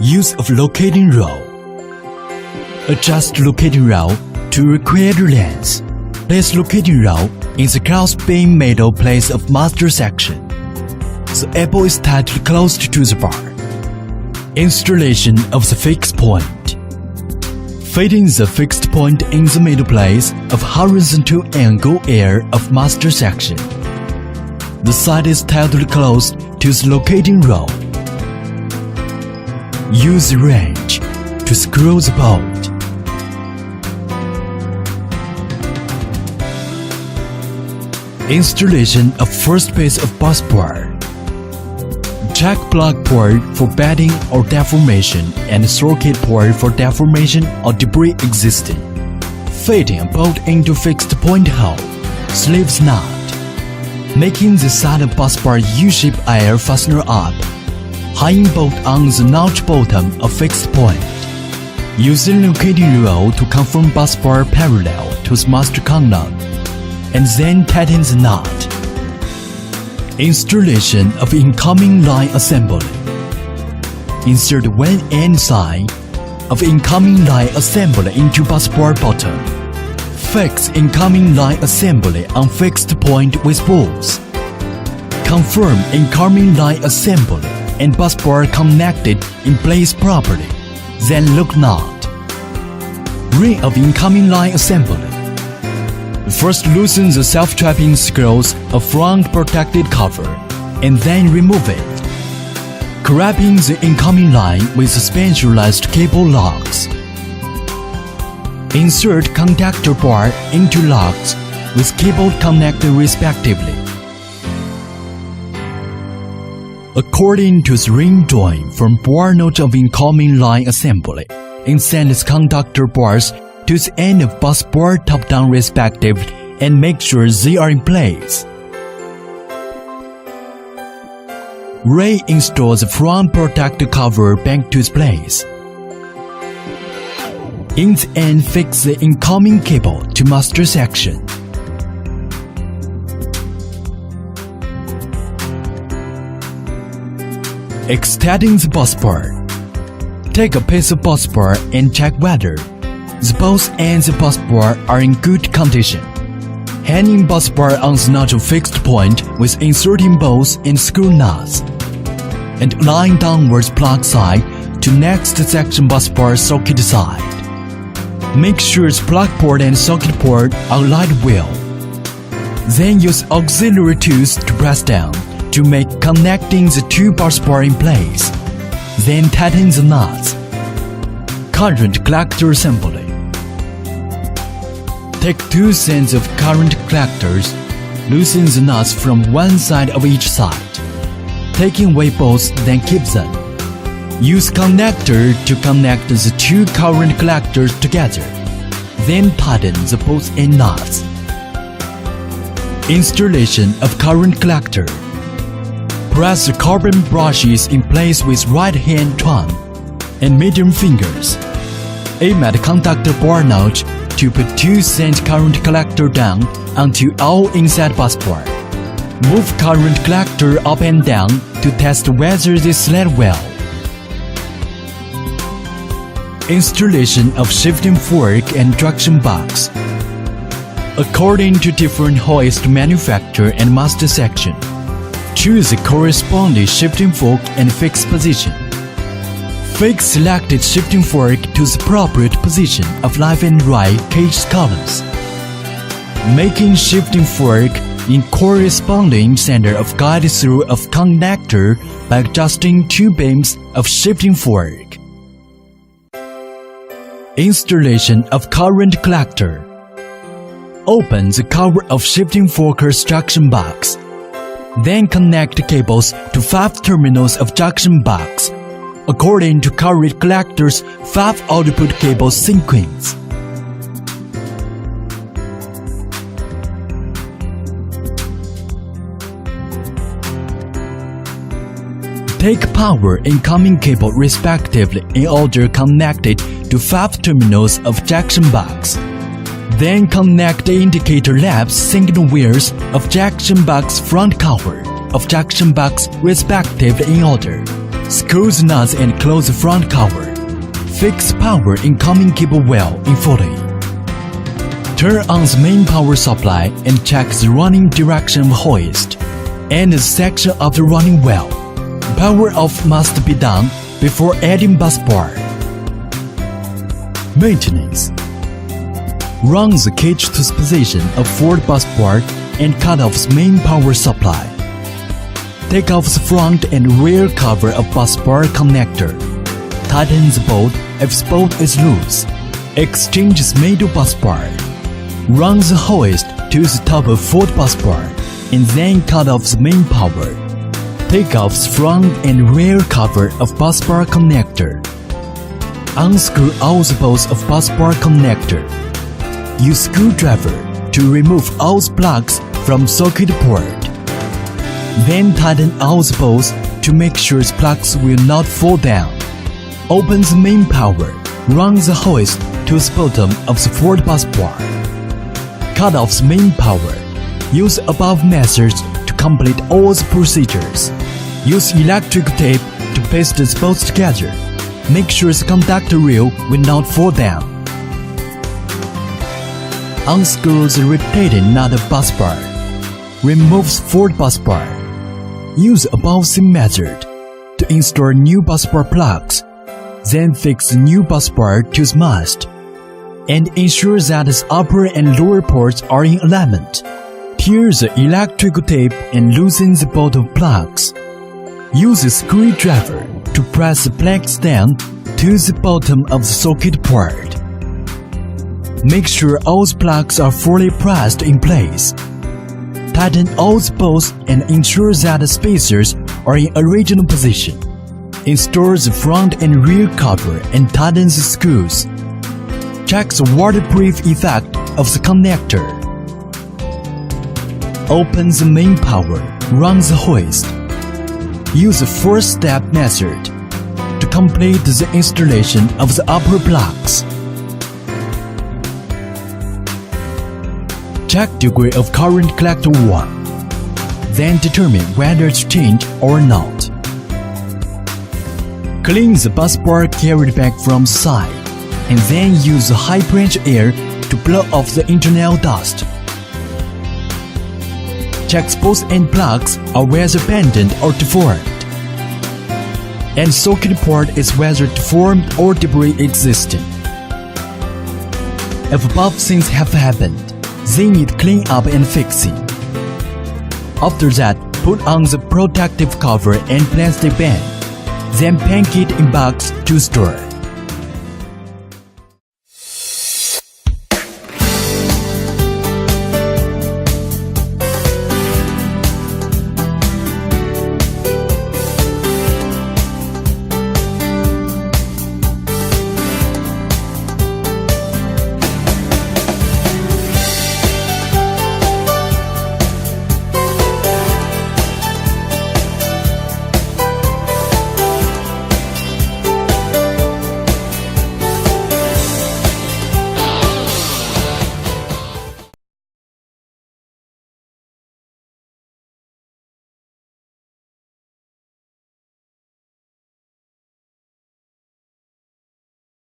Use of locating row. Adjust locating row to required length. Place locating row in the cross-beam middle place of master section. The elbow is tightly closed to the bar. Installation of the fixed point. Fitting the fixed point in the middle place of horizontal angle air of master section. The side is tightly closed to the locating row. Use the wrench to screw the bolt. Installation of first piece of busbar. Jack plug port for bedding or deformation and circuit port for deformation or debris existing. Fitting a bolt into fixed point hole. Sleeves knot. Making the side of busbar U-shaped air fastener up. Hanging bolt on the notch bottom of fixed point. Using locating row to confirm busbar parallel to the master column, and then tighten the knot. Installation of incoming line assembly. Insert one end side of incoming line assembly into busbar bottom. Fix incoming line assembly on fixed point with bolts. Confirm incoming line assembly and busbar connected in place properly. Then look knot. Ring of incoming line assembly. First loosen the self-trapping screws of front protected cover and then remove it. Grabbing the incoming line with specialized cable locks. Insert conductor bar into locks with cable connected respectively. According to the ring drawing from bar notch of incoming line assembly, insert the conductor bars to the end of busbar top-down respectively and make sure they are in place. Reinstall the front protector cover back to its place. In the end, fix the incoming cable to master section. Extending the busbar. Take a piece of busbar and check whether the both ends of busbar are in good condition. Hanging busbar on the notch of fixed point with inserting bolts and screw nuts. And line downwards plug side to next section busbar socket side. Make sure the plug port and socket port are aligned well. Then use auxiliary tools to press down to make connecting the two busbar in place. Then tighten the nuts. Current collector assembly. Take 2 sets of current collectors, loosen the nuts from one side of each side. Taking away bolts, then keep them. Use connector to connect the 2 current collectors together. Then tighten the bolts and nuts. Installation of current collector. Press the carbon brushes in place with right hand thumb and medium fingers. Aim at conductor bar notch to put 2 cent current collector down until all inside busbar. Move current collector up and down to test whether they slide well. Installation of shifting fork and junction box. According to different hoist manufacturer and master section, choose the corresponding shifting fork and fixed position. Fix selected shifting fork to the appropriate position of left and right cage columns. Making shifting fork in corresponding center of guide through of conductor by adjusting 2 beams of shifting fork. Installation of current collector. Open the cover of shifting fork junction box. Then connect cables to 5 terminals of junction box according to current collector's 5 output cable sequence. Take power incoming cable respectively in order connected to 5 terminals of junction box. Then connect the indicator lamps signal wires of junction box front cover of junction box respectively in order. Screws nuts and close the front cover. Fix power incoming cable well in fully. Turn on the main power supply and check the running direction of hoist and the section of the running well. Power off must be done before adding busbar. Maintenance. Run the cage to the position of forward busbar and cut off the main power supply. Take off the front and rear cover of busbar connector. Tighten the bolt if the bolt is loose. Exchange the middle busbar. Run the hoist to the top of forward busbar and then cut off the main power. Take off the front and rear cover of busbar connector. Unscrew all the bolts of busbar connector. Use screwdriver to remove all the plugs from socket port. Then tighten all the bolts to make sure the plugs will not fall down. Open the main power. Run the hoist to the bottom of the forward busbar. Cut off the main power. Use above methods to complete all the procedures. Use electric tape to paste the bolts together. Make sure the conductor rail will not fall down. Unscrew the rotating nut of busbar. Remove the forward busbar. Use above same method to install new busbar plugs. Then fix the new busbar to the mast and ensure that the upper and lower ports are in alignment. Tear the electrical tape and loosen the bottom plugs. Use a screwdriver to press the plugs down to the bottom of the socket port. Make sure all the plugs are fully pressed in place. Tighten all the bolts and ensure that the spacers are in original position. Install the front and rear cover and tighten the screws. Check the waterproof effect of the connector. Open the main power. Run the hoist. Use the four-step method to complete the installation of the upper plugs. Check degree of current collector 1. Then determine whether it's changed or not. Clean the busbar carried back from the side, and then use the high-pressure air to blow off the internal dust. Check both end plugs are whether bended or deformed, and socket port is whether deformed or debris existing. If above things have happened, they need clean up and fixing. After that, put on the protective cover and plastic band. Then pack it in box to store.